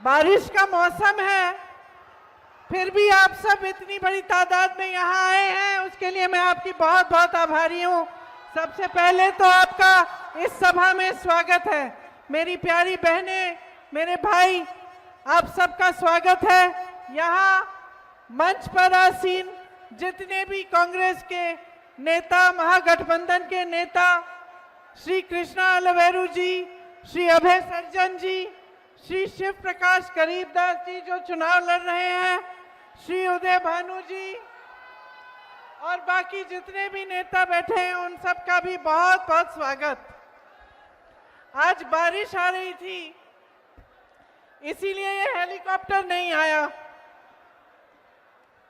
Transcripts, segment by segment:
बारिश का मौसम है, फिर भी आप सब इतनी बड़ी तादाद में यहाँ आए हैं, उसके लिए मैं आपकी बहुत बहुत आभारी हूँ। सबसे पहले तो आपका इस सभा में स्वागत है। मेरी प्यारी बहनें, मेरे भाई, आप सबका स्वागत है। यहाँ मंच पर आसीन जितने भी कांग्रेस के नेता, महागठबंधन के नेता, श्री कृष्णा अलवेरू जी, श्री अभय सर्जन जी, श्री शिव प्रकाश गरीबदास जी जो चुनाव लड़ रहे हैं, श्री उदय भानु जी और बाकी जितने भी नेता बैठे हैं, उन सब का भी बहुत बहुत स्वागत। आज बारिश आ रही थी, इसीलिए ये हेलीकॉप्टर नहीं आया,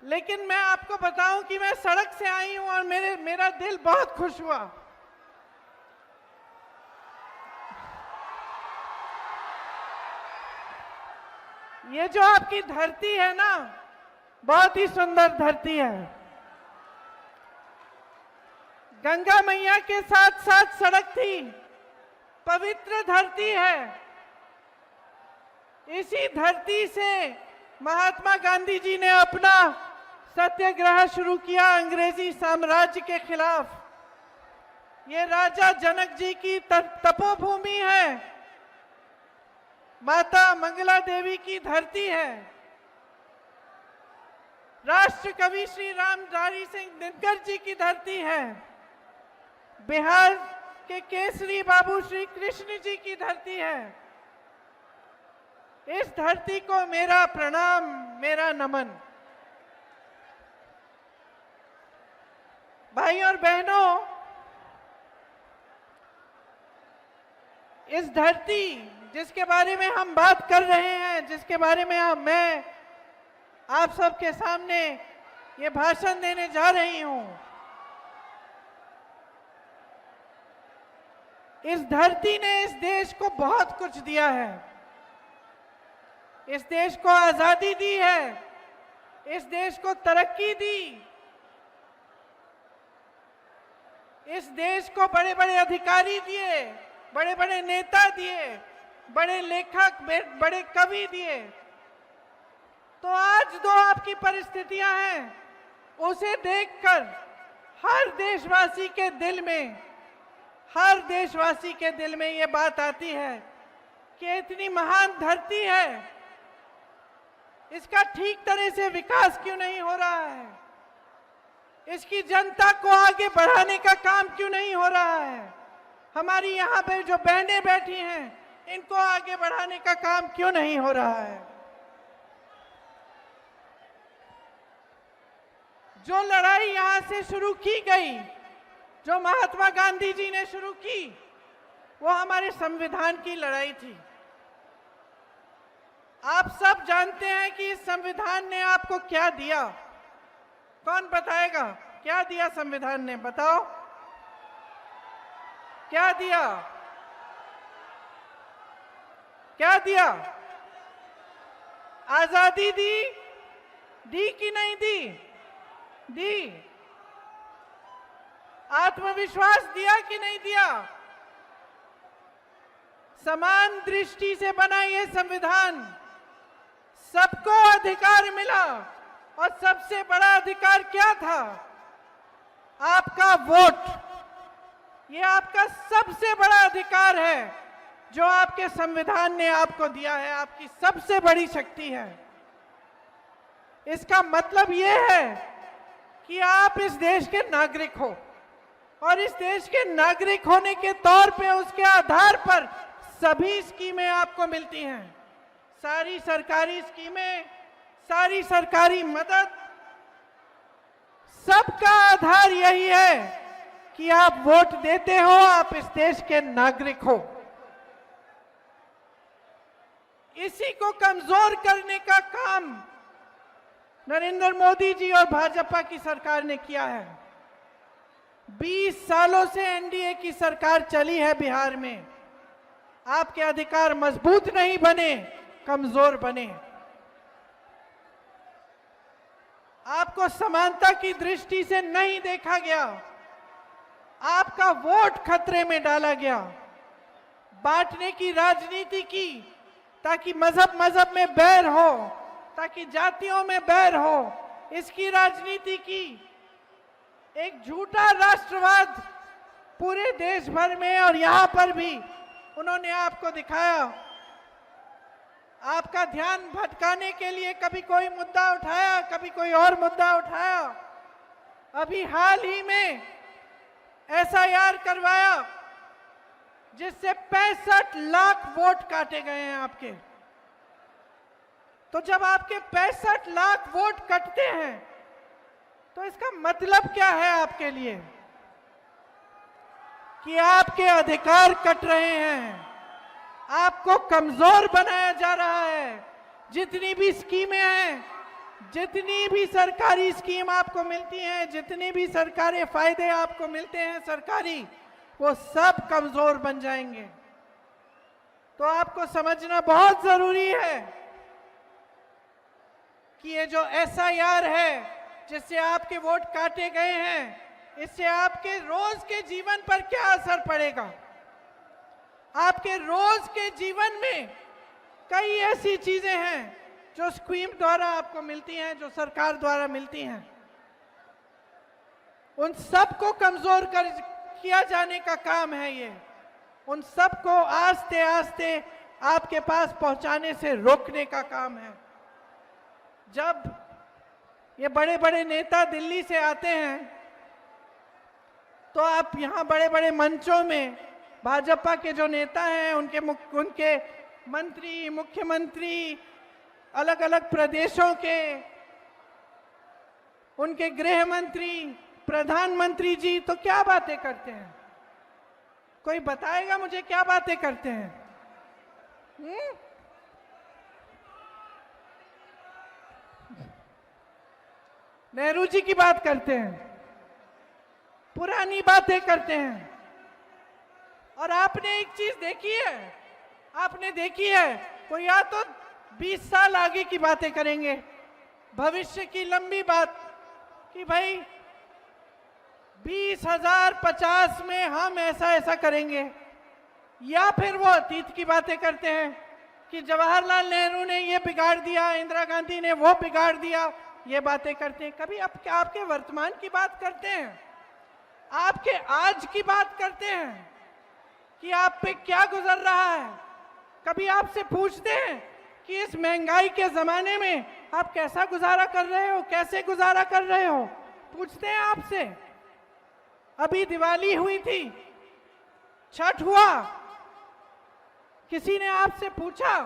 लेकिन मैं आपको बताऊं कि मैं सड़क से आई हूं और मेरा दिल बहुत खुश हुआ। ये जो आपकी धरती है ना, बहुत ही सुंदर धरती है। गंगा मैया के साथ साथ सड़क थी, पवित्र धरती है। इसी धरती से महात्मा गांधी जी ने अपना सत्याग्रह शुरू किया अंग्रेजी साम्राज्य के खिलाफ। ये राजा जनक जी की तपोभूमि है, माता मंगला देवी की धरती है। राष्ट्र कवि श्री रामधारी सिंह दिनकर जी की धरती है। बिहार के केसरी बाबू श्री कृष्ण जी की धरती है। इस धरती को मेरा प्रणाम, मेरा नमन। भाई और बहनों, इस धरती जिसके बारे में हम बात कर रहे हैं, जिसके बारे में मैं आप सबके सामने ये भाषण देने जा रही हूं, इस धरती ने इस देश को बहुत कुछ दिया है। इस देश को आजादी दी है, इस देश को तरक्की दी, इस देश को बड़े बड़े अधिकारी दिए, बड़े बड़े नेता दिए, बड़े लेखक, बड़े कवि दिए। तो आज जो आपकी परिस्थितियां हैं, उसे देखकर हर देशवासी के दिल में ये बात आती है कि इतनी महान धरती है, इसका ठीक तरह से विकास क्यों नहीं हो रहा है? इसकी जनता को आगे बढ़ाने का काम क्यों नहीं हो रहा है? हमारी यहाँ पे जो बहनें बैठी हैं, इनको आगे बढ़ाने का काम क्यों नहीं हो रहा है? जो लड़ाई यहाँ से शुरू की गई, जो महात्मा गांधी जी ने शुरू की, वो हमारे संविधान की लड़ाई थी। आप सब जानते हैं कि इस संविधान ने आपको क्या दिया। कौन बताएगा क्या दिया संविधान ने? बताओ, क्या दिया? क्या दिया? आजादी दी कि नहीं दी? दी। आत्मविश्वास दिया कि नहीं दिया? समान दृष्टि से बना ये संविधान, सबको अधिकार मिला, और सबसे बड़ा अधिकार क्या था? आपका वोट। ये आपका सबसे बड़ा अधिकार है जो आपके संविधान ने आपको दिया है, आपकी सबसे बड़ी शक्ति है। इसका मतलब ये है कि आप इस देश के नागरिक हो, और इस देश के नागरिक होने के तौर पे उसके आधार पर सभी स्कीमें आपको मिलती हैं। सारी सरकारी स्कीमें, सारी सरकारी मदद, सबका आधार यही है कि आप वोट देते हो, आप इस देश के नागरिक हो। इसी को कमजोर करने का काम नरेंद्र मोदी जी और भाजपा की सरकार ने किया है। 20 सालों से एनडीए की सरकार चली है बिहार में। आपके अधिकार मजबूत नहीं बने, कमजोर बने। आपको समानता की दृष्टि से नहीं देखा गया, आपका वोट खतरे में डाला गया, बांटने की राजनीति की, ताकि मजहब में बैर हो, ताकि जातियों में बैर हो, इसकी राजनीति की। एक झूठा राष्ट्रवाद पूरे देश भर में और यहां पर भी उन्होंने आपको दिखाया। आपका ध्यान भटकाने के लिए कभी कोई मुद्दा उठाया, कभी कोई और मुद्दा उठाया। अभी हाल ही में एसआईआर करवाया जिससे 65 लाख वोट काटे गए हैं आपके। तो जब आपके 65 लाख वोट कटते हैं तो इसका मतलब क्या है आपके लिए? कि आपके अधिकार कट रहे हैं, आपको कमजोर बनाया जा रहा है। जितनी भी स्कीमें हैं, जितनी भी सरकारी स्कीम आपको मिलती हैं, जितनी भी सरकारी फायदे आपको मिलते हैं सरकारी, वो सब कमजोर बन जाएंगे। तो आपको समझना बहुत जरूरी है कि ये जो एसआईआर है जिससे आपके वोट काटे गए हैं, इससे आपके रोज के जीवन पर क्या असर पड़ेगा। आपके रोज के जीवन में कई ऐसी चीजें हैं जो स्कीम द्वारा आपको मिलती हैं, जो सरकार द्वारा मिलती हैं, उन सब को कमजोर किया जाने का काम है ये। उन सब को आस्ते आस्ते आपके पास पहुंचाने से रोकने का काम है। जब ये बड़े बड़े नेता दिल्ली से आते हैं तो आप यहाँ बड़े बड़े मंचों में भाजपा के जो नेता हैं, उनके मंत्री, मुख्यमंत्री, अलग अलग प्रदेशों के उनके गृह मंत्री, प्रधानमंत्री जी तो क्या बातें करते हैं? कोई बताएगा मुझे क्या बातें करते हैं? नेहरू जी की बात करते हैं, पुरानी बातें करते हैं। और आपने एक चीज देखी है, आपने देखी है, वो या तो 20 साल आगे की बातें करेंगे, भविष्य की लंबी बात कि भाई 2050 में हम ऐसा ऐसा करेंगे, या फिर वो अतीत की बातें करते हैं कि जवाहरलाल नेहरू ने ये बिगाड़ दिया, इंदिरा गांधी ने वो बिगाड़ दिया, ये बातें करते हैं। कभी आपके वर्तमान की बात करते हैं, आपके आज की बात करते हैं कि आप पे क्या गुजर रहा है। कभी आपसे पूछते हैं कि इस महंगाई के जमाने में आप कैसा गुजारा कर रहे हो, कैसे गुजारा कर रहे हो, पूछते हैं आपसे। अभी दिवाली हुई थी, छठ हुआ, किसी ने आपसे पूछा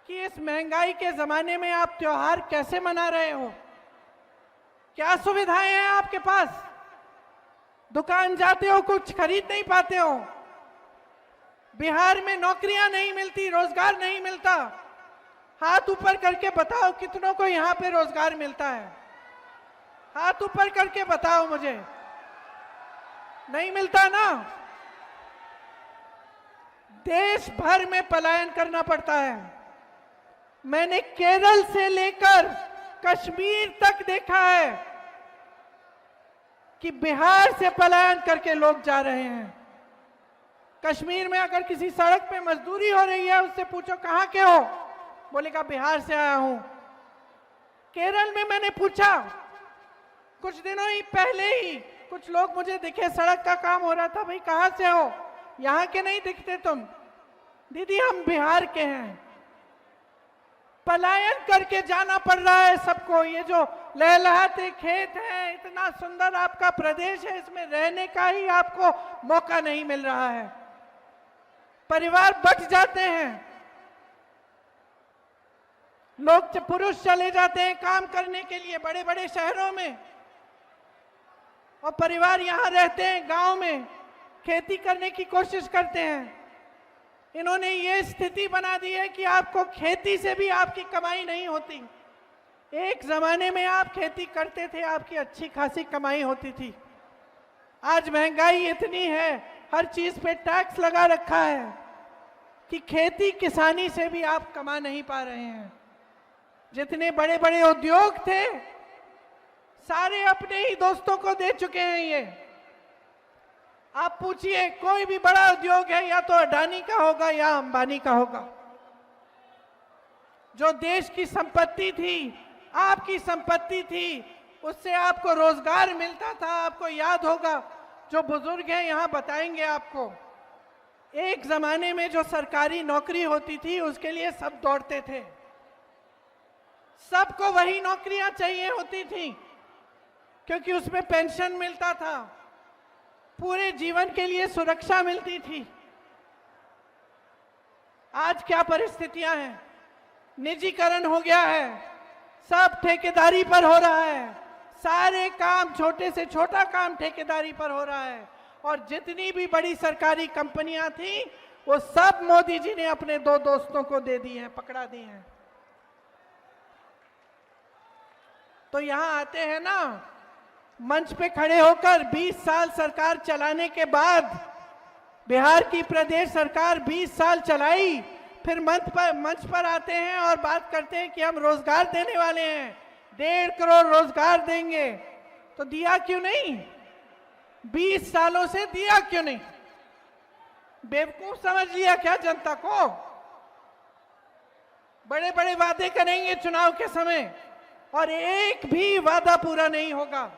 कि इस महंगाई के जमाने में आप त्योहार कैसे मना रहे हो, क्या सुविधाएं हैं आपके पास? दुकान जाते हो कुछ खरीद नहीं पाते हो, बिहार में नौकरियां नहीं मिलती, रोजगार नहीं मिलता। हाथ ऊपर करके बताओ कितनों को यहां पे रोजगार मिलता है? हाथ ऊपर करके बताओ मुझे। नहीं मिलता ना? देश भर में पलायन करना पड़ता है। मैंने केरल से लेकर कश्मीर तक देखा है कि बिहार से पलायन करके लोग जा रहे हैं। कश्मीर में अगर किसी सड़क पे मजदूरी हो रही है, उससे पूछो कहां के हो, बोलेगा बिहार से आया हूं। केरल में मैंने पूछा, कुछ दिनों ही पहले ही कुछ लोग मुझे दिखे, सड़क का काम हो रहा था, भाई कहां से हो? यहां के नहीं दिखते तुम। दीदी हम बिहार के हैं। पलायन करके जाना पड़ रहा है सबको। ये जो लहलहाते खेत हैं, इतना सुंदर आपका प्रदेश है, इसमें रहने का ही आपको मौका नहीं मिल रहा है। परिवार बट जाते हैं, लोग पुरुष चले जाते हैं काम करने के लिए बड़े बड़े शहरों में, और परिवार यहां रहते हैं गांव में, खेती करने की कोशिश करते हैं। इन्होंने ये स्थिति बना दी है कि आपको खेती से भी आपकी कमाई नहीं होती। एक जमाने में आप खेती करते थे, आपकी अच्छी खासी कमाई होती थी। आज महंगाई इतनी है, हर चीज पे टैक्स लगा रखा है कि खेती किसानी से भी आप कमा नहीं पा रहे हैं। जितने बड़े बड़े उद्योग थे सारे अपने ही दोस्तों को दे चुके हैं। ये आप पूछिए, कोई भी बड़ा उद्योग है या तो अडानी का होगा या अंबानी का होगा। जो देश की संपत्ति थी, आपकी संपत्ति थी, उससे आपको रोजगार मिलता था। आपको याद होगा, जो बुजुर्ग हैं यहाँ बताएंगे आपको, एक जमाने में जो सरकारी नौकरी होती थी उसके लिए सब दौड़ते थे। सबको वही नौकरियां चाहिए होती थी क्योंकि उसमें पेंशन मिलता था, पूरे जीवन के लिए सुरक्षा मिलती थी। आज क्या परिस्थितियां हैं? निजीकरण हो गया है, सब ठेकेदारी पर हो रहा है, सारे काम, छोटे से छोटा काम ठेकेदारी पर हो रहा है। और जितनी भी बड़ी सरकारी कंपनियां थी वो सब मोदी जी ने अपने दो दोस्तों को दे दी हैं, पकड़ा दी हैं। तो यहां आते हैं ना, मंच पे खड़े होकर 20 साल सरकार चलाने के बाद, बिहार की प्रदेश सरकार 20 साल चलाई, फिर मंच पर आते हैं और बात करते हैं कि हम रोजगार देने वाले हैं, 1.5 करोड़ रोजगार देंगे। तो दिया क्यों नहीं? 20 सालों से दिया क्यों नहीं? बेवकूफ समझ लिया क्या जनता को? बड़े बड़े वादे करेंगे चुनाव के समय और एक भी वादा पूरा नहीं होगा।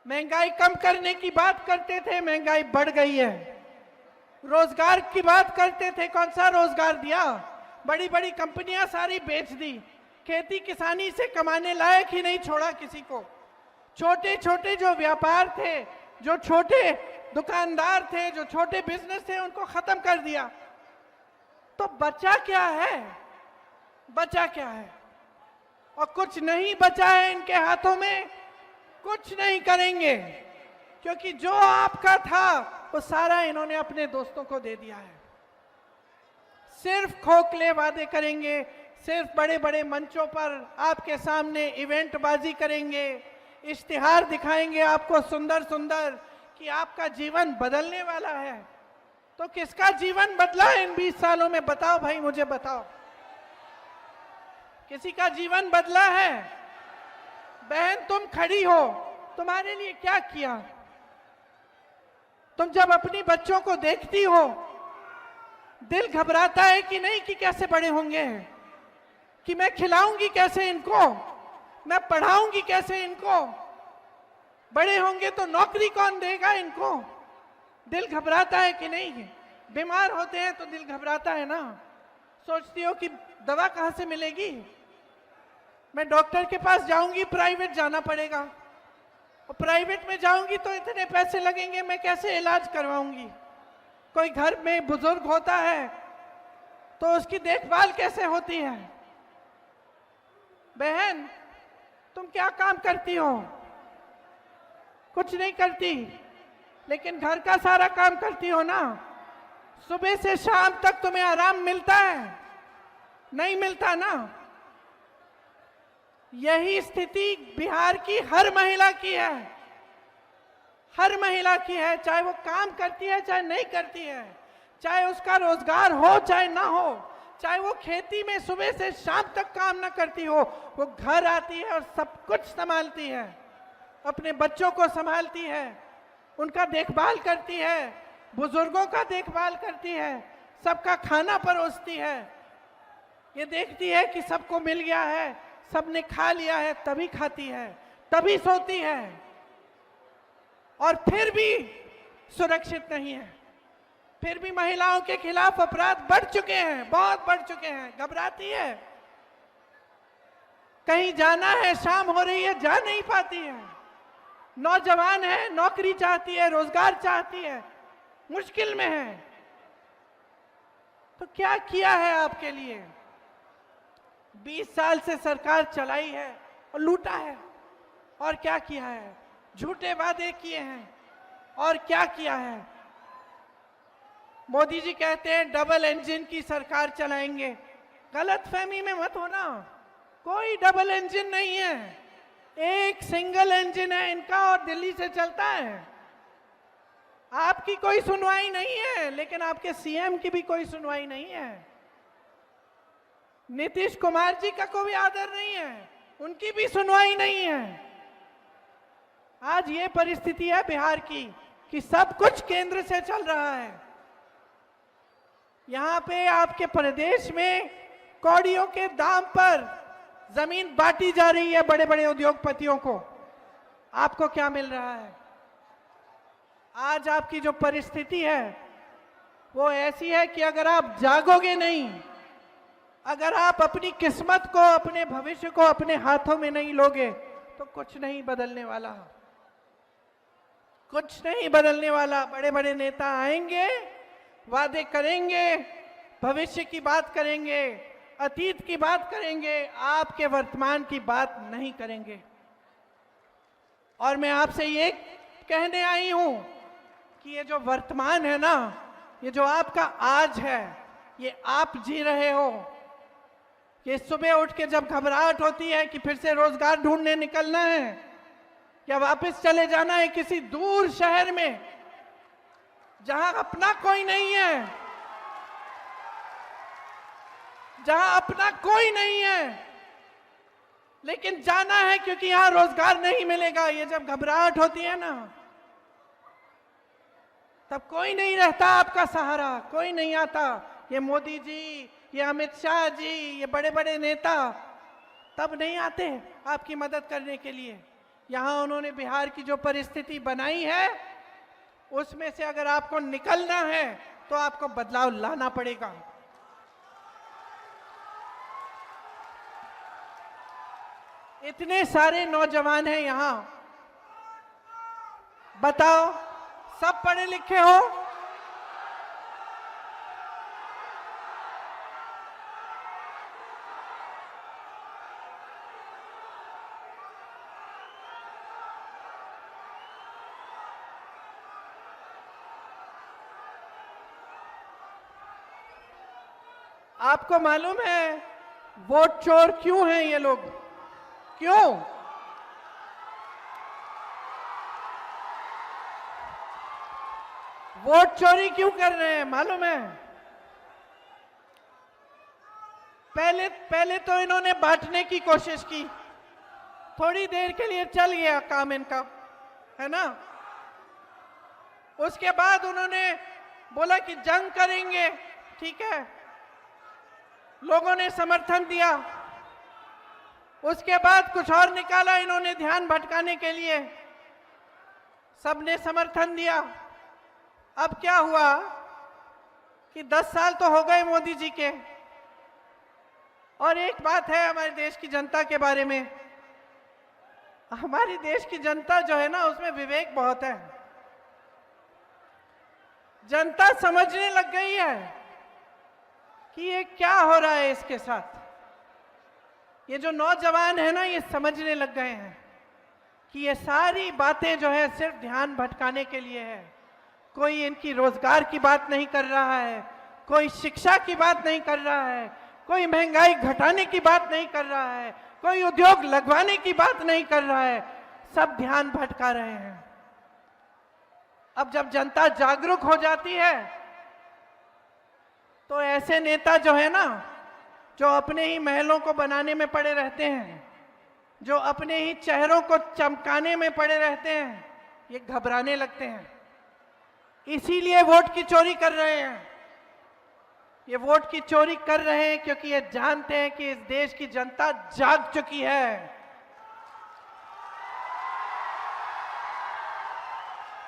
महंगाई कम करने की बात करते थे, महंगाई बढ़ गई है। रोजगार की बात करते थे, कौन सा रोजगार दिया? बड़ी बड़ी कंपनियां सारी बेच दी, खेती किसानी से कमाने लायक ही नहीं छोड़ा किसी को। छोटे छोटे जो व्यापार थे, जो छोटे दुकानदार थे, जो छोटे बिजनेस थे, उनको खत्म कर दिया। तो बचा क्या है? बचा क्या है? और कुछ नहीं बचा है इनके हाथों में, कुछ नहीं करेंगे, क्योंकि जो आपका था वो सारा इन्होंने अपने दोस्तों को दे दिया है। सिर्फ खोखले वादे करेंगे, सिर्फ बड़े बड़े मंचों पर आपके सामने इवेंटबाजी करेंगे, इश्तिहार दिखाएंगे आपको सुंदर सुंदर कि आपका जीवन बदलने वाला है। तो किसका जीवन बदला है इन 20 सालों में? बताओ भाई, मुझे बताओ, किसी का जीवन बदला है? बहन तुम खड़ी हो, तुम्हारे लिए क्या किया? तुम जब अपनी बच्चों को देखती हो, दिल घबराता है कि नहीं कि कैसे बड़े होंगे, कि मैं खिलाऊंगी कैसे इनको, मैं पढ़ाऊंगी कैसे इनको, बड़े होंगे तो नौकरी कौन देगा इनको? दिल घबराता है कि नहीं? बीमार होते हैं तो दिल घबराता है ना, सोचती हो कि दवा कहां से मिलेगी, मैं डॉक्टर के पास जाऊंगी, प्राइवेट जाना पड़ेगा, और प्राइवेट में जाऊंगी तो इतने पैसे लगेंगे, मैं कैसे इलाज करवाऊंगी? कोई घर में बुजुर्ग होता है तो उसकी देखभाल कैसे होती है? बहन तुम क्या काम करती हो? कुछ नहीं करती, लेकिन घर का सारा काम करती हो ना। सुबह से शाम तक तुम्हें आराम मिलता है? नहीं मिलता ना। यही स्थिति बिहार की हर महिला की है, हर महिला की है, चाहे वो काम करती है चाहे नहीं करती है, चाहे उसका रोजगार हो चाहे ना हो, चाहे वो खेती में सुबह से शाम तक काम ना करती हो, वो घर आती है और सब कुछ संभालती है, अपने बच्चों को संभालती है, उनका देखभाल करती है, बुजुर्गों का देखभाल करती है, सबका खाना परोसती है, ये देखती है कि सबको मिल गया है, सबने खा लिया है, तभी खाती है, तभी सोती है, और फिर भी सुरक्षित नहीं है। फिर भी महिलाओं के खिलाफ अपराध बढ़ चुके हैं, बहुत बढ़ चुके हैं, घबराती है, कहीं जाना है, शाम हो रही है, जा नहीं पाती है, नौजवान है, नौकरी चाहती है, रोजगार चाहती है, मुश्किल में है। तो क्या किया है आपके लिए? 20 साल से सरकार चलाई है और लूटा है, और क्या किया है? झूठे वादे किए हैं, और क्या किया है? मोदी जी कहते हैं डबल इंजन की सरकार चलाएंगे, गलतफहमी में मत होना, कोई डबल इंजन नहीं है, एक सिंगल इंजन है इनका और दिल्ली से चलता है। आपकी कोई सुनवाई नहीं है, लेकिन आपके सीएम की भी कोई सुनवाई नहीं है, नीतीश कुमार जी का कोई आदर नहीं है, उनकी भी सुनवाई नहीं है। आज ये परिस्थिति है बिहार की कि सब कुछ केंद्र से चल रहा है। यहाँ पे आपके प्रदेश में कौड़ियों के दाम पर जमीन बांटी जा रही है बड़े बड़े उद्योगपतियों को। आपको क्या मिल रहा है? आज आपकी जो परिस्थिति है वो ऐसी है कि अगर आप जागोगे नहीं, अगर आप अपनी किस्मत को, अपने भविष्य को अपने हाथों में नहीं लोगे तो कुछ नहीं बदलने वाला, कुछ नहीं बदलने वाला। बड़े बड़े नेता आएंगे, वादे करेंगे, भविष्य की बात करेंगे, अतीत की बात करेंगे, आपके वर्तमान की बात नहीं करेंगे। और मैं आपसे ये कहने आई हूं कि ये जो वर्तमान है ना, ये जो आपका आज है, ये आप जी रहे हो। ये सुबह उठ के जब घबराहट होती है कि फिर से रोजगार ढूंढने निकलना है या वापस चले जाना है किसी दूर शहर में जहां अपना कोई नहीं है, जहां अपना कोई नहीं है, लेकिन जाना है क्योंकि यहां रोजगार नहीं मिलेगा। ये जब घबराहट होती है ना, तब कोई नहीं रहता आपका सहारा, कोई नहीं आता। ये मोदी जी, ये अमित शाह जी, ये बड़े बड़े नेता तब नहीं आते आपकी मदद करने के लिए। यहां उन्होंने बिहार की जो परिस्थिति बनाई है उसमें से अगर आपको निकलना है तो आपको बदलाव लाना पड़ेगा। इतने सारे नौजवान हैं यहां, बताओ सब पढ़े लिखे हो? आपको मालूम है वोट चोर क्यों हैं ये लोग? क्यों? वोट चोरी क्यों कर रहे हैं मालूम है? पहले तो इन्होंने बांटने की कोशिश की, थोड़ी देर के लिए चल गया काम इनका, है ना। उसके बाद उन्होंने बोला कि जंग करेंगे, ठीक है, लोगों ने समर्थन दिया। उसके बाद कुछ और निकाला इन्होंने ध्यान भटकाने के लिए, सबने समर्थन दिया। अब क्या हुआ कि 10 साल तो हो गए मोदी जी के। और एक बात है हमारे देश की जनता के बारे में, हमारी देश की जनता जो है ना, उसमें विवेक बहुत है। जनता समझने लग गई है कि ये क्या हो रहा है इसके साथ। ये जो नौजवान है ना, ये समझने लग गए हैं कि ये सारी बातें जो है सिर्फ ध्यान भटकाने के लिए है। कोई इनकी रोजगार की बात नहीं कर रहा है, कोई शिक्षा की बात नहीं कर रहा है, कोई महंगाई घटाने की बात नहीं कर रहा है, कोई उद्योग लगवाने की बात नहीं कर रहा है, सब ध्यान भटका रहे हैं। अब जब जनता जागरूक हो जाती है तो ऐसे नेता जो है ना, जो अपने ही महलों को बनाने में पड़े रहते हैं, जो अपने ही चेहरों को चमकाने में पड़े रहते हैं, ये घबराने लगते हैं। इसीलिए वोट की चोरी कर रहे हैं। ये वोट की चोरी कर रहे हैं क्योंकि ये जानते हैं कि इस देश की जनता जाग चुकी है।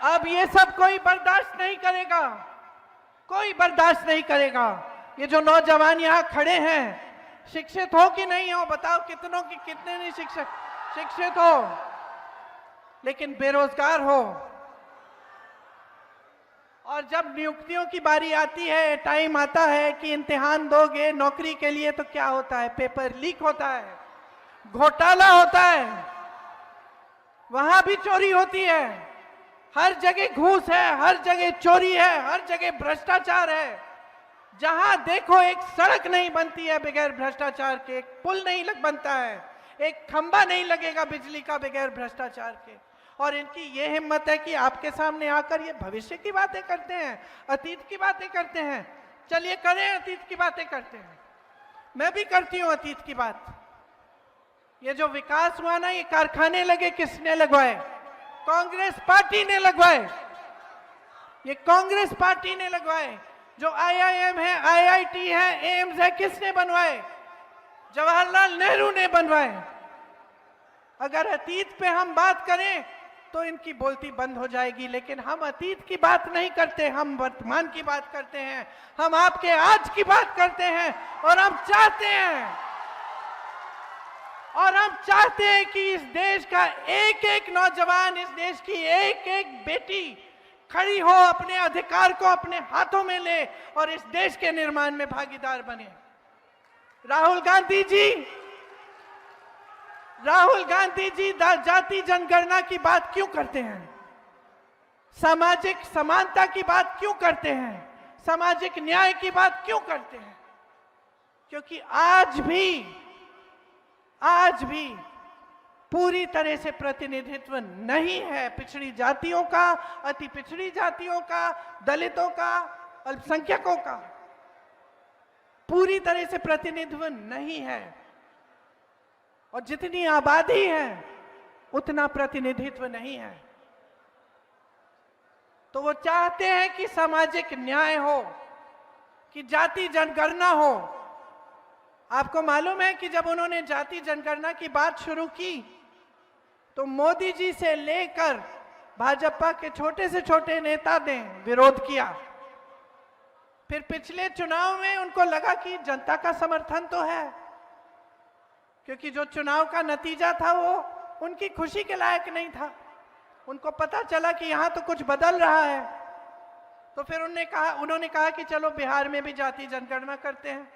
अब ये सब कोई बर्दाश्त नहीं करेगा, कोई बर्दाश्त नहीं करेगा। ये जो नौजवान यहाँ खड़े हैं, शिक्षित हो कि नहीं हो, बताओ कितनों की, कितने नहीं शिक्षित हो लेकिन बेरोजगार हो। और जब नियुक्तियों की बारी आती है, टाइम आता है कि इम्तिहान दोगे नौकरी के लिए, तो क्या होता है? पेपर लीक होता है, घोटाला होता है, वहां भी चोरी होती है। हर जगह घूस है, हर जगह चोरी है, हर जगह भ्रष्टाचार है। जहां देखो एक सड़क नहीं बनती है बगैर भ्रष्टाचार के, एक पुल नहीं बनता है, एक खंबा नहीं लगेगा बिजली का बगैर भ्रष्टाचार के। और इनकी ये हिम्मत है कि आपके सामने आकर ये भविष्य की बातें करते हैं, अतीत की बातें करते हैं। चलिए करें, अतीत की बातें करते हैं। मैं भी करती हूं अतीत की बात। ये जो विकास हुआ ना, ये कारखाने लगे, किसने लगवाए? कांग्रेस पार्टी ने लगवाए। ये कांग्रेस पार्टी ने लगवाए। जो IIM है, IIT है, एम्स है, किसने बनवाए? जवाहरलाल नेहरू ने बनवाए। अगर अतीत पे हम बात करें तो इनकी बोलती बंद हो जाएगी, लेकिन हम अतीत की बात नहीं करते, हम वर्तमान की बात करते हैं, हम आपके आज की बात करते हैं। और हम चाहते हैं कि इस देश का एक एक नौजवान, इस देश की एक एक बेटी खड़ी हो, अपने अधिकार को अपने हाथों में ले और इस देश के निर्माण में भागीदार बने। राहुल गांधी जी जाति जनगणना की बात क्यों करते हैं? सामाजिक समानता की बात क्यों करते हैं? सामाजिक न्याय की बात क्यों करते हैं? क्योंकि आज भी पूरी तरह से प्रतिनिधित्व नहीं है पिछड़ी जातियों का, अति पिछड़ी जातियों का, दलितों का, अल्पसंख्यकों का। पूरी तरह से प्रतिनिधित्व नहीं है। और जितनी आबादी है उतना प्रतिनिधित्व नहीं है। तो वो चाहते हैं कि सामाजिक न्याय हो, कि जाति जनगणना हो। आपको मालूम है कि जब उन्होंने जाति जनगणना की बात शुरू की तो मोदी जी से लेकर भाजपा के छोटे से छोटे नेता ने विरोध किया। फिर पिछले चुनाव में उनको लगा कि जनता का समर्थन तो है, क्योंकि जो चुनाव का नतीजा था वो उनकी खुशी के लायक नहीं था। उनको पता चला कि यहां तो कुछ बदल रहा है, तो फिर उन्होंने कहा कि चलो बिहार में भी जाति जनगणना करते हैं।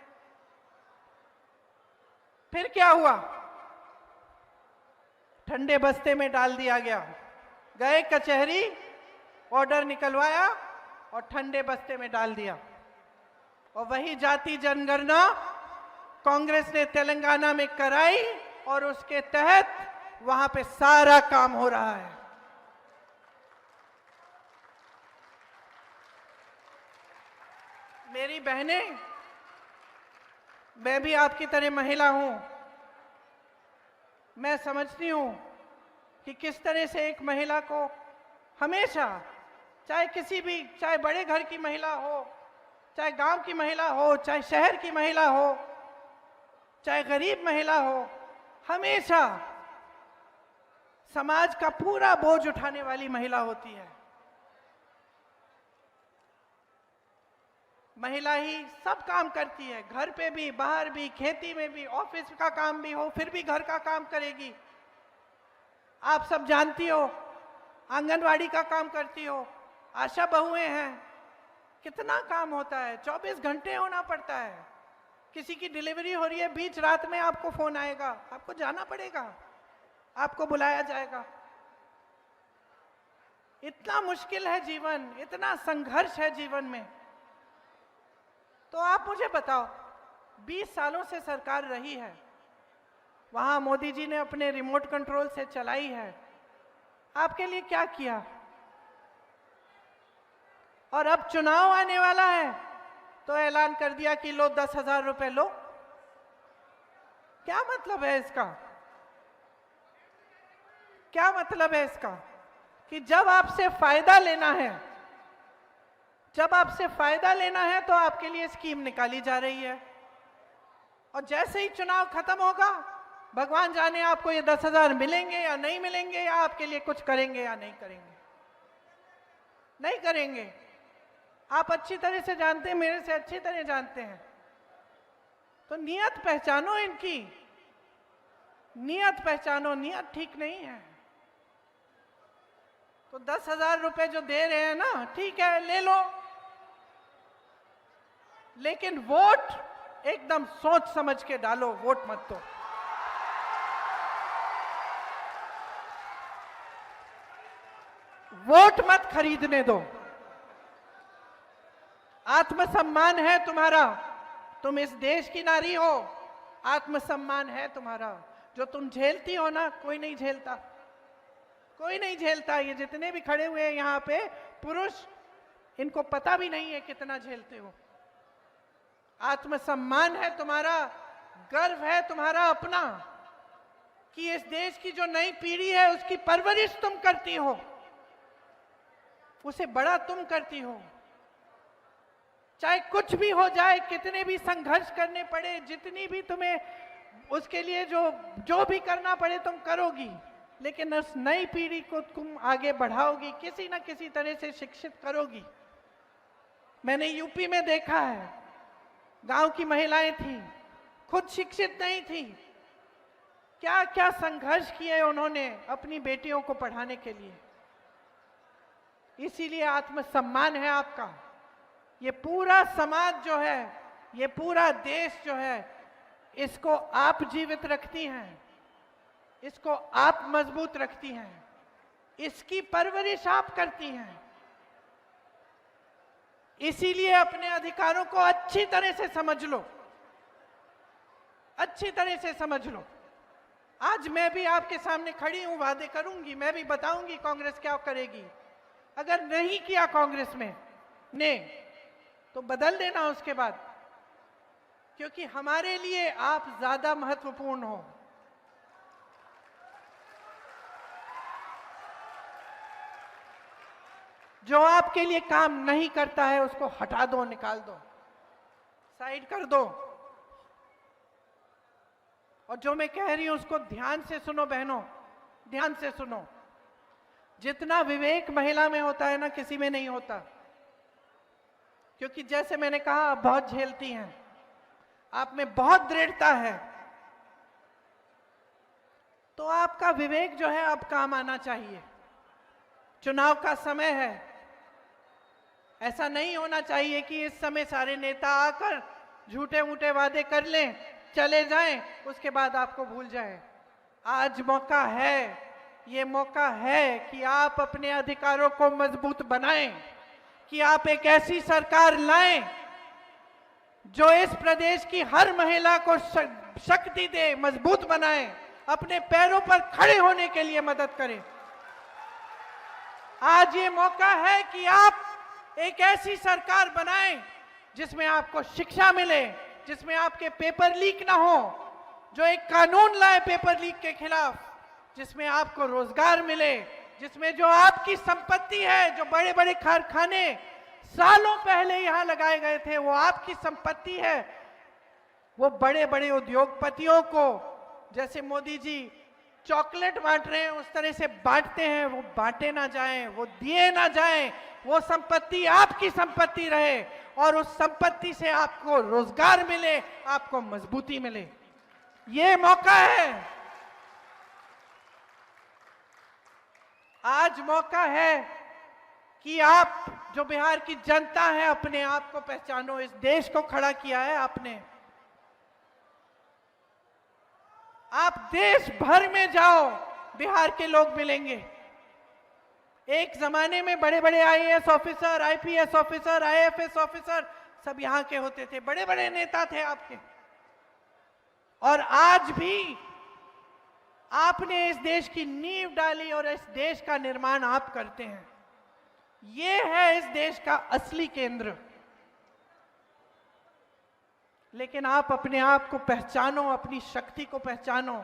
फिर क्या हुआ? ठंडे बस्ते में डाल दिया गया। गए कचहरी, ऑर्डर निकलवाया और ठंडे बस्ते में डाल दिया। और वही जाति जनगणना कांग्रेस ने तेलंगाना में कराई और उसके तहत वहां पे सारा काम हो रहा है। मेरी बहनें, मैं भी आपकी तरह महिला हूं। मैं समझती हूं कि किस तरह से एक महिला को हमेशा, चाहे बड़े घर की महिला हो, चाहे गांव की महिला हो, चाहे शहर की महिला हो, चाहे गरीब महिला हो, हमेशा समाज का पूरा बोझ उठाने वाली महिला होती है। महिला ही सब काम करती है, घर पे भी, बाहर भी, खेती में भी, ऑफिस का काम भी हो फिर भी घर का काम करेगी। आप सब जानती हो, आंगनवाड़ी का काम करती हो, आशा बहुएं हैं, कितना काम होता है, 24 घंटे होना पड़ता है। किसी की डिलीवरी हो रही है, बीच रात में आपको फोन आएगा, आपको जाना पड़ेगा, आपको बुलाया जाएगा। इतना मुश्किल है जीवन, इतना संघर्ष है जीवन में। तो आप मुझे बताओ, 20 सालों से सरकार रही है, वहां मोदी जी ने अपने रिमोट कंट्रोल से चलाई है, आपके लिए क्या किया? और अब चुनाव आने वाला है तो ऐलान कर दिया कि लो 10,000 रुपए लो। क्या मतलब है इसका? क्या मतलब है इसका? कि जब आपसे फायदा लेना है तो आपके लिए स्कीम निकाली जा रही है, और जैसे ही चुनाव खत्म होगा, भगवान जाने आपको ये 10,000 मिलेंगे या नहीं मिलेंगे, या आपके लिए कुछ करेंगे या नहीं करेंगे। नहीं करेंगे। आप अच्छी तरह से जानते हैं, मेरे से अच्छी तरह जानते हैं। तो नियत पहचानो, इनकी नियत पहचानो, नियत ठीक नहीं है। तो 10,000 रुपए जो दे रहे हैं ना, ठीक है, ले लो, लेकिन वोट एकदम सोच समझ के डालो, वोट मत दो। वोट मत खरीदने दो। आत्मसम्मान है तुम्हारा, तुम इस देश की नारी हो, आत्मसम्मान है तुम्हारा। जो तुम झेलती हो ना, कोई नहीं झेलता, कोई नहीं झेलता। ये जितने भी खड़े हुए हैं यहाँ पे पुरुष, इनको पता भी नहीं है कितना झेलते हो। आत्मसम्मान है तुम्हारा, गर्व है तुम्हारा अपना, कि इस देश की जो नई पीढ़ी है उसकी परवरिश तुम करती हो, उसे बड़ा तुम करती हो। चाहे कुछ भी हो जाए, कितने भी संघर्ष करने पड़े, जितनी भी तुम्हें उसके लिए जो भी करना पड़े तुम करोगी, लेकिन उस नई पीढ़ी को तुम आगे बढ़ाओगी, किसी ना किसी तरह से शिक्षित करोगी। मैंने यूपी में देखा है, गांव की महिलाएं थी, खुद शिक्षित नहीं थी, क्या क्या संघर्ष किए उन्होंने अपनी बेटियों को पढ़ाने के लिए। इसीलिए आत्मसम्मान है आपका। ये पूरा समाज जो है, ये पूरा देश जो है, इसको आप जीवित रखती हैं, इसको आप मजबूत रखती हैं, इसकी परवरिश आप करती हैं। इसीलिए अपने अधिकारों को अच्छी तरह से समझ लो, अच्छी तरह से समझ लो। आज मैं भी आपके सामने खड़ी हूं, वादे करूंगी, मैं भी बताऊंगी कांग्रेस क्या करेगी। अगर नहीं किया कांग्रेस में ने तो बदल देना उसके बाद, क्योंकि हमारे लिए आप ज्यादा महत्वपूर्ण हो। जो आपके लिए काम नहीं करता है उसको हटा दो, निकाल दो, साइड कर दो। और जो मैं कह रही हूं उसको ध्यान से सुनो बहनों, ध्यान से सुनो। जितना विवेक महिला में होता है ना, किसी में नहीं होता। क्योंकि जैसे मैंने कहा, आप बहुत झेलती हैं, आप में बहुत दृढ़ता है, तो आपका विवेक जो है अब काम आना चाहिए। चुनाव का समय है, ऐसा नहीं होना चाहिए कि इस समय सारे नेता आकर झूठे मूठे वादे कर लें, चले जाएं, उसके बाद आपको भूल जाएं। आज मौका है, ये मौका है कि आप अपने अधिकारों को मजबूत बनाएं, कि आप एक ऐसी सरकार लाएं जो इस प्रदेश की हर महिला को शक्ति दे, मजबूत बनाए, अपने पैरों पर खड़े होने के लिए मदद करे। आज ये मौका है कि आप एक ऐसी सरकार बनाएं जिसमें आपको शिक्षा मिले, जिसमें आपके पेपर लीक ना हो, जो एक कानून लाए पेपर लीक के खिलाफ, जिसमें आपको रोजगार मिले, जिसमें जो आपकी संपत्ति है, जो बड़े बड़े कारखाने सालों पहले यहां लगाए गए थे, वो आपकी संपत्ति है। वो बड़े बड़े उद्योगपतियों को, जैसे मोदी जी चॉकलेट बांट रहे हैं, उस तरह से बांटते हैं, वो बांटे ना जाएं, वो दिए ना जाएं। वो संपत्ति आपकी संपत्ति रहे और उस संपत्ति से आपको रोजगार मिले, आपको मजबूती मिले। ये मौका है, आज मौका है कि आप, जो बिहार की जनता है, अपने आप को पहचानो। इस देश को खड़ा किया है आपने। आप देश भर में जाओ, बिहार के लोग मिलेंगे। एक जमाने में बड़े बड़े IAS officer, IPS officer, IFS officer सब यहां के होते थे, बड़े बड़े नेता थे आपके। और आज भी आपने इस देश की नींव डाली और इस देश का निर्माण आप करते हैं। ये है इस देश का असली केंद्र। लेकिन आप अपने आप को पहचानो, अपनी शक्ति को पहचानो,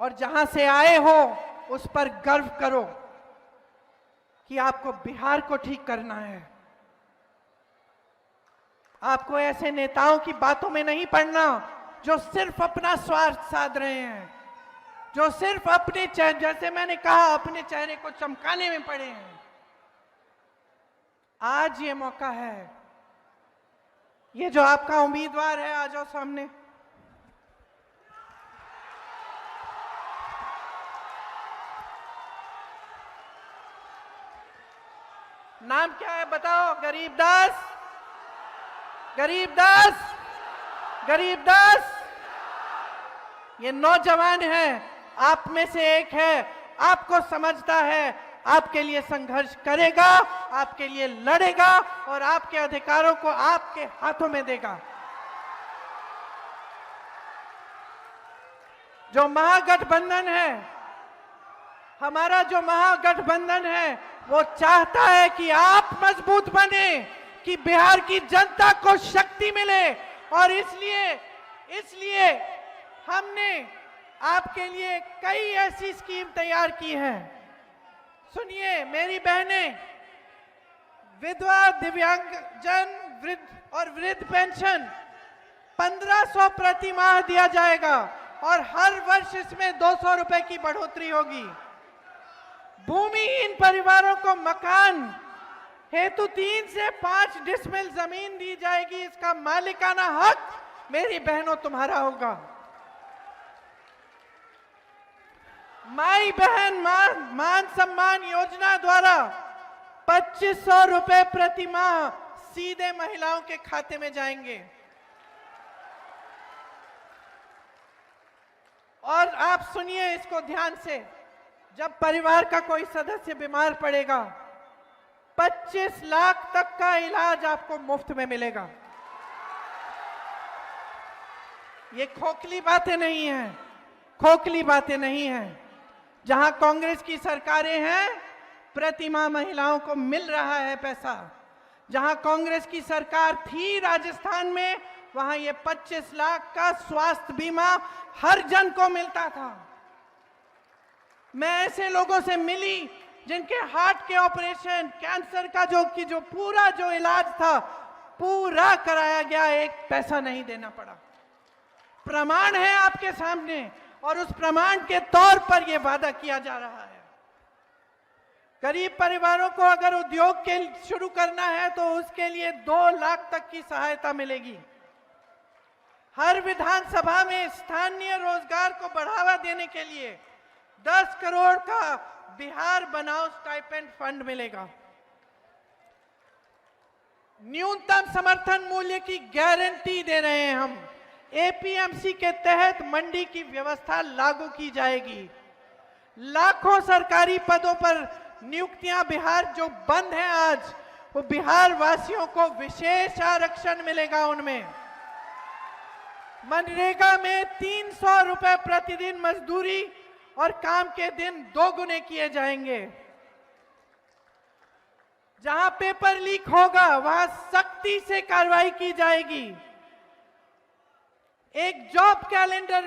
और जहां से आए हो उस पर गर्व करो कि आपको बिहार को ठीक करना है। आपको ऐसे नेताओं की बातों में नहीं पड़ना जो सिर्फ अपना स्वार्थ साध रहे हैं, जो सिर्फ अपने, जैसे मैंने कहा, अपने चेहरे को चमकाने में पड़े हैं। आज ये मौका है। ये जो आपका उम्मीदवार है, आ जाओ सामने। नाम क्या है बताओ? गरीबदास, गरीबदास, गरीबदास। ये नौजवान है, आप में से एक है, आपको समझता है, आपके लिए संघर्ष करेगा, आपके लिए लड़ेगा और आपके अधिकारों को आपके हाथों में देगा। जो महागठबंधन है, हमारा जो महागठबंधन है, वो चाहता है कि आप मजबूत बने, कि बिहार की जनता को शक्ति मिले। और इसलिए हमने आपके लिए कई ऐसी स्कीम तैयार की है। सुनिए मेरी बहनें, विधवा, दिव्यांगजन, वृद्ध और वृद्ध पेंशन, 1500 प्रति माह दिया जाएगा और हर वर्ष इसमें 200 रुपए की बढ़ोतरी होगी। भूमिहीन परिवारों को मकान हेतु 3 से 5 डिसमिल जमीन दी जाएगी। इसका मालिकाना हक मेरी बहनों तुम्हारा होगा। माई बहन मान सम्मान योजना द्वारा 2500 रुपए प्रति माह सीधे महिलाओं के खाते में जाएंगे। और आप सुनिए इसको ध्यान से, जब परिवार का कोई सदस्य बीमार पड़ेगा 25 लाख तक का इलाज आपको मुफ्त में मिलेगा। ये खोखली बातें नहीं हैं, खोखली बातें नहीं हैं। जहां कांग्रेस की सरकारें हैं प्रति माह महिलाओं को मिल रहा है पैसा। जहां कांग्रेस की सरकार थी राजस्थान में, वहां ये 25 लाख का स्वास्थ्य बीमा हर जन को मिलता था। मैं ऐसे लोगों से मिली जिनके हार्ट के ऑपरेशन, कैंसर का जो पूरा इलाज था पूरा कराया गया, एक पैसा नहीं देना पड़ा। प्रमाण है आपके सामने और उस प्रमाण के तौर पर यह वादा किया जा रहा है। गरीब परिवारों को अगर उद्योग के शुरू करना है तो उसके लिए 2 लाख तक की सहायता मिलेगी। हर विधानसभा में स्थानीय रोजगार को बढ़ावा देने के लिए 10 करोड़ का बिहार बनाओ स्टाइपेंड फंड मिलेगा। न्यूनतम समर्थन मूल्य की गारंटी दे रहे हैं हम। एपीएमसी के तहत मंडी की व्यवस्था लागू की जाएगी। लाखों सरकारी पदों पर नियुक्तियां बिहार जो बंद हैं आज, वो बिहार वासियों को विशेष आरक्षण मिलेगा। उनमें मनरेगा में 300 रुपए प्रतिदिन मजदूरी और काम के दिन 2 गुने किए जाएंगे। जहां पेपर लीक होगा वहां सख्ती से कार्रवाई की जाएगी। एक जॉब कैलेंडर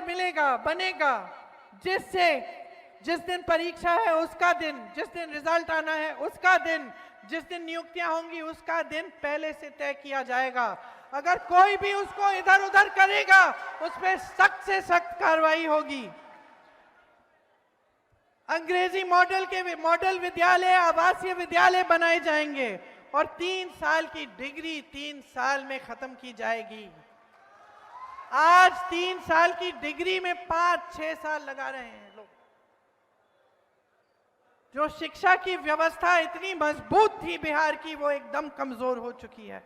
बनेगा जिससे जिस दिन परीक्षा है उसका दिन, जिस दिन रिजल्ट आना है उसका दिन, जिस दिन नियुक्तियां होंगी उसका दिन पहले से तय किया जाएगा। अगर कोई भी उसको इधर उधर करेगा उस पर सख्त से सख्त कार्रवाई होगी। अंग्रेजी मॉडल विद्यालय, आवासीय विद्यालय बनाए जाएंगे और 3 साल की डिग्री 3 साल में खत्म की जाएगी। आज 3 साल की डिग्री में 5-6 साल लगा रहे हैं लोग। जो शिक्षा की व्यवस्था इतनी मजबूत थी बिहार की, वो एकदम कमजोर हो चुकी है।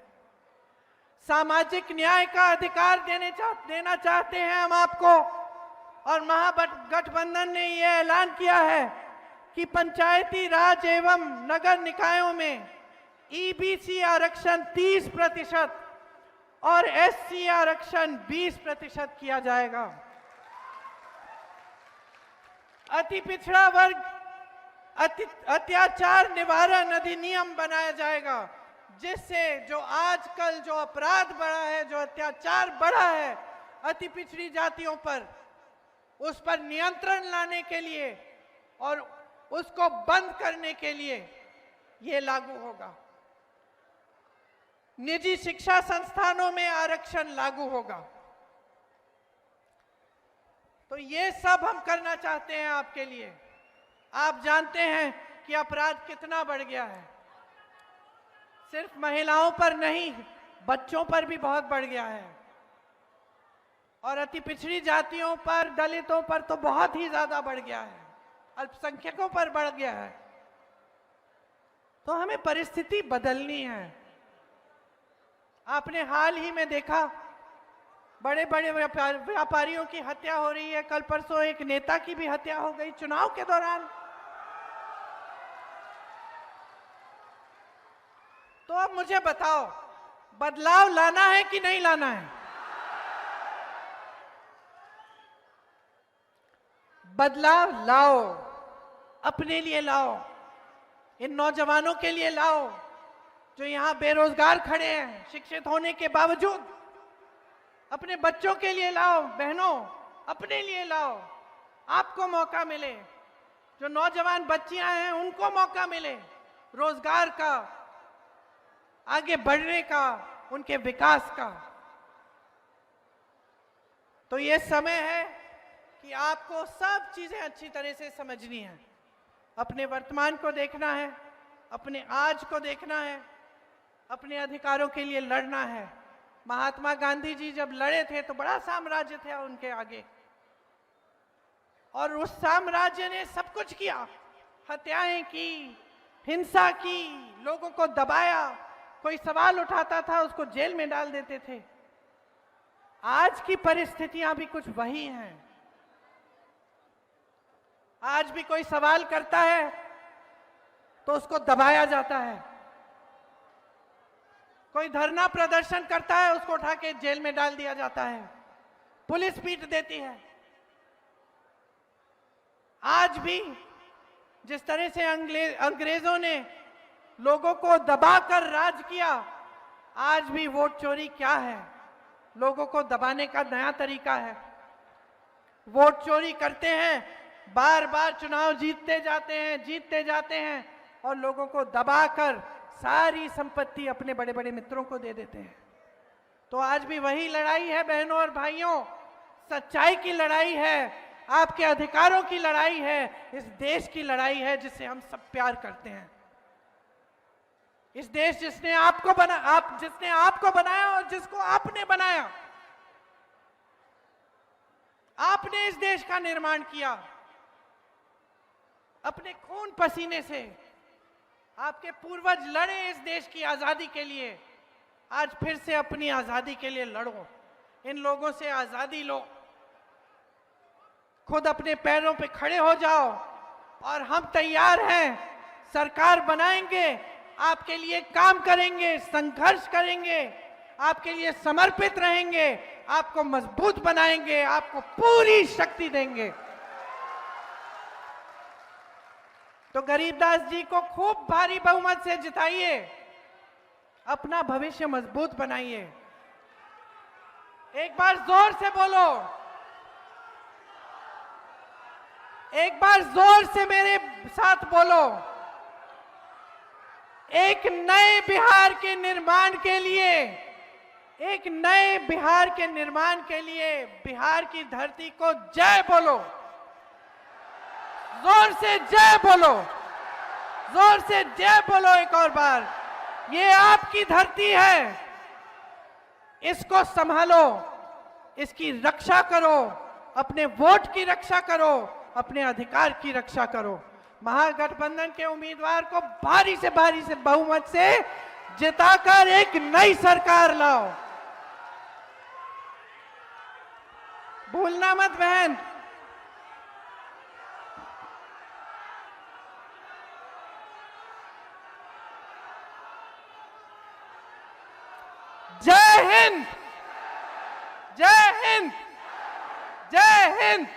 सामाजिक न्याय का अधिकार देना चाहते हैं हम आपको, और महागठबंधन ने यह ऐलान किया है कि पंचायती राज एवं नगर निकायों में ईबीसी आरक्षण 30% और एससी आरक्षण 20% किया जाएगा। अति पिछड़ा वर्ग अत्याचार निवारण अधिनियम बनाया जाएगा, जिससे जो आजकल जो अपराध बढ़ा है, जो अत्याचार बढ़ा है अति पिछड़ी जातियों पर, उस पर नियंत्रण लाने के लिए और उसको बंद करने के लिए ये लागू होगा। निजी शिक्षा संस्थानों में आरक्षण लागू होगा। तो ये सब हम करना चाहते हैं आपके लिए। आप जानते हैं कि अपराध कितना बढ़ गया है। सिर्फ महिलाओं पर नहीं, बच्चों पर भी बहुत बढ़ गया है, और अति पिछड़ी जातियों पर, दलितों पर तो बहुत ही ज्यादा बढ़ गया है, अल्पसंख्यकों पर बढ़ गया है। तो हमें परिस्थिति बदलनी है। आपने हाल ही में देखा बड़े बड़े व्यापारियों की हत्या हो रही है। कल परसों एक नेता की भी हत्या हो गई चुनाव के दौरान। तो अब मुझे बताओ, बदलाव लाना है कि नहीं लाना है? बदलाव लाओ, अपने लिए लाओ, इन नौजवानों के लिए लाओ जो यहां बेरोजगार खड़े हैं शिक्षित होने के बावजूद। अपने बच्चों के लिए लाओ, बहनों अपने लिए लाओ, आपको मौका मिले। जो नौजवान बच्चियां हैं उनको मौका मिले रोजगार का, आगे बढ़ने का, उनके विकास का। तो ये समय है कि आपको सब चीजें अच्छी तरह से समझनी है। अपने वर्तमान को देखना है, अपने आज को देखना है, अपने अधिकारों के लिए लड़ना है। महात्मा गांधी जी जब लड़े थे तो बड़ा साम्राज्य था उनके आगे, और उस साम्राज्य ने सब कुछ किया, हत्याएं की, हिंसा की, लोगों को दबाया, कोई सवाल उठाता था उसको जेल में डाल देते थे। आज की परिस्थितियां भी कुछ वही हैं। आज भी कोई सवाल करता है तो उसको दबाया जाता है, कोई धरना प्रदर्शन करता है उसको उठा के जेल में डाल दिया जाता है, पुलिस पीट देती है। आज भी जिस तरह से अंग्रेजों ने लोगों को दबाकर राज किया, आज भी वोट चोरी क्या है? लोगों को दबाने का नया तरीका है। वोट चोरी करते हैं, बार बार चुनाव जीतते जाते हैं और लोगों को दबाकर सारी संपत्ति अपने बड़े बड़े मित्रों को दे देते हैं। तो आज भी वही लड़ाई है बहनों और भाइयों, सच्चाई की लड़ाई है, आपके अधिकारों की लड़ाई है, इस देश की लड़ाई है जिसे हम सब प्यार करते हैं। इस देश जिसने आपको बनाया और जिसको आपने बनाया, आपने इस देश का निर्माण किया अपने खून पसीने से। आपके पूर्वज लड़े इस देश की आजादी के लिए, आज फिर से अपनी आजादी के लिए लड़ो, इन लोगों से आजादी लो, खुद अपने पैरों पे खड़े हो जाओ। और हम तैयार हैं, सरकार बनाएंगे, आपके लिए काम करेंगे, संघर्ष करेंगे, आपके लिए समर्पित रहेंगे, आपको मजबूत बनाएंगे, आपको पूरी शक्ति देंगे। तो गरीबदास जी को खूब भारी बहुमत से जिताइए, अपना भविष्य मजबूत बनाइए। एक बार जोर से बोलो, एक बार जोर से मेरे साथ बोलो। एक नए बिहार के निर्माण के लिए, एक नए बिहार के निर्माण के लिए बिहार की धरती को जय बोलो, जोर से जय बोलो, जोर से जय बोलो एक और बार। ये आपकी धरती है, इसको संभालो, इसकी रक्षा करो, अपने वोट की रक्षा करो, अपने अधिकार की रक्षा करो। महागठबंधन के उम्मीदवार को भारी से बहुमत से जिताकर एक नई सरकार लाओ। भूलना मत बहन। जय हिंद, जय हिंद, जय हिंद।